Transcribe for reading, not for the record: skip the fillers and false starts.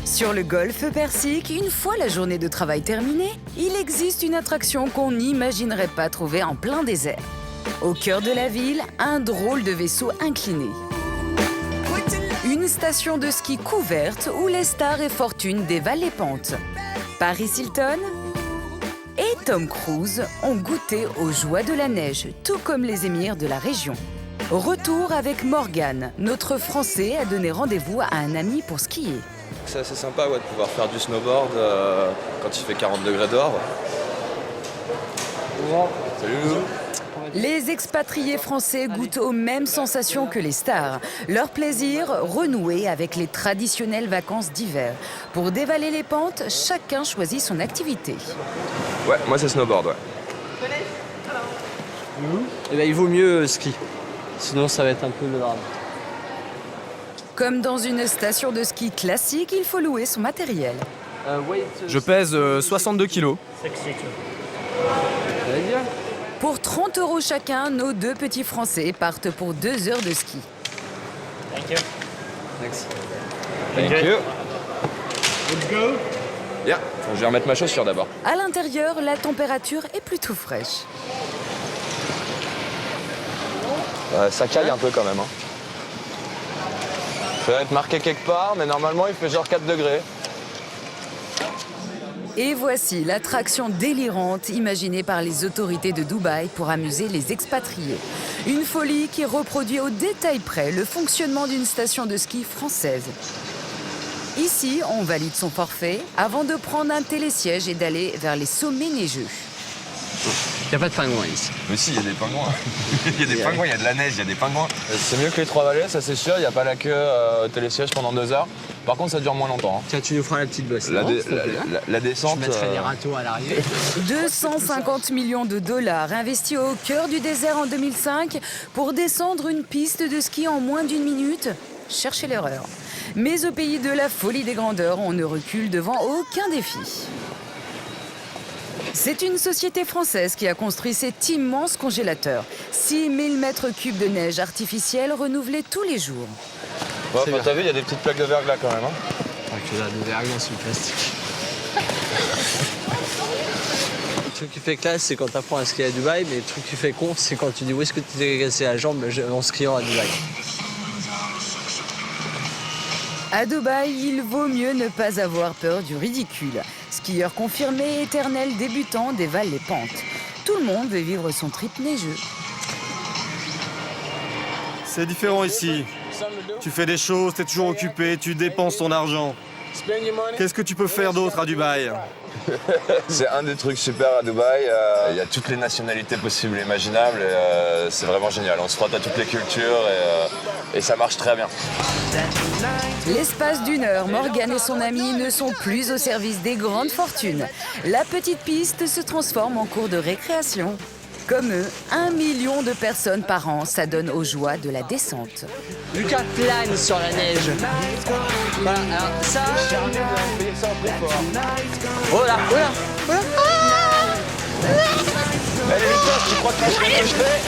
Sur le golfe Persique, une fois la journée de travail terminée, il existe une attraction qu'on n'imaginerait pas trouver en plein désert. Au cœur de la ville, un drôle de vaisseau incliné. Une station de ski couverte où les stars et fortunes dévalent les pentes. Paris Hilton et Tom Cruise ont goûté aux joies de la neige, tout comme les émirs de la région. Retour avec Morgane, notre Français a donné rendez-vous à un ami pour skier. C'est assez sympa de pouvoir faire du snowboard quand il fait 40 degrés dehors. Salut. Les expatriés français goûtent aux mêmes sensations que les stars. Leur plaisir, renouer avec les traditionnelles vacances d'hiver. Pour dévaler les pentes, chacun choisit son activité. Ouais, moi c'est snowboard, ouais. Eh ben, il vaut mieux ski, sinon ça va être un peu le drame. Comme dans une station de ski classique, il faut louer son matériel. Je pèse 62 kilos. Pour 30 € chacun, nos deux petits Français partent pour 2 heures de ski. Thank you. Let's go. Bien, je vais remettre ma chaussure d'abord. À l'intérieur, la température est plutôt fraîche. Ça caille un peu quand même. Ça va être marqué quelque part, mais normalement il fait genre 4 degrés. Et voici l'attraction délirante imaginée par les autorités de Dubaï pour amuser les expatriés. Une folie qui reproduit au détail près le fonctionnement d'une station de ski française. Ici, on valide son forfait avant de prendre un télésiège et d'aller vers les sommets neigeux. Il n'y a pas de pingouins ici. Mais si, il y a des pingouins. Il y a des pingouins, il y a de la neige, il y a des pingouins. C'est mieux que les Trois-Vallées, ça c'est sûr, il n'y a pas la queue au télésiège pendant 2 heures. Par contre, ça dure moins longtemps. Tiens, tu nous feras la petite bosse. La descente. Je mettrai des râteaux à l'arrivée. 250 millions de dollars investis au cœur du désert en 2005 pour descendre une piste de ski en moins d'1 minute. Cherchez l'erreur. Mais au pays de la folie des grandeurs, on ne recule devant aucun défi. C'est une société française qui a construit cet immense congélateur. 6000 mètres cubes de neige artificielle renouvelée tous les jours. Ouais, t'as vu, il y a des petites plaques de verglas quand même. Que là, de verglas sur le plastique. Le truc qui fait classe, c'est quand t'apprends à skier à Dubaï, mais le truc qui fait con, c'est quand tu dis où est-ce que tu t'es cassé la jambe en skiant à Dubaï. À Dubaï, il vaut mieux ne pas avoir peur du ridicule. Skieur confirmé, éternel débutant dévale les pentes. Tout le monde veut vivre son trip neigeux. C'est différent ici. Tu fais des choses, t'es toujours occupé, tu dépenses ton argent. Qu'est-ce que tu peux faire d'autre à Dubaï? C'est un des trucs super à Dubaï. Il y a toutes les nationalités possibles et imaginables. Et, c'est vraiment génial. On se frotte à toutes les cultures et ça marche très bien. L'espace d'1 heure, Morgane et son ami ne sont plus au service des grandes fortunes. La petite piste se transforme en cours de récréation. Comme eux, 1 million de personnes par an s'adonnent aux joies de la descente. Lucas plane sur la neige. Voilà, alors ça... Oh là, oh là, oh là. Allez Lucas, tu crois que tu sais ce que je fais?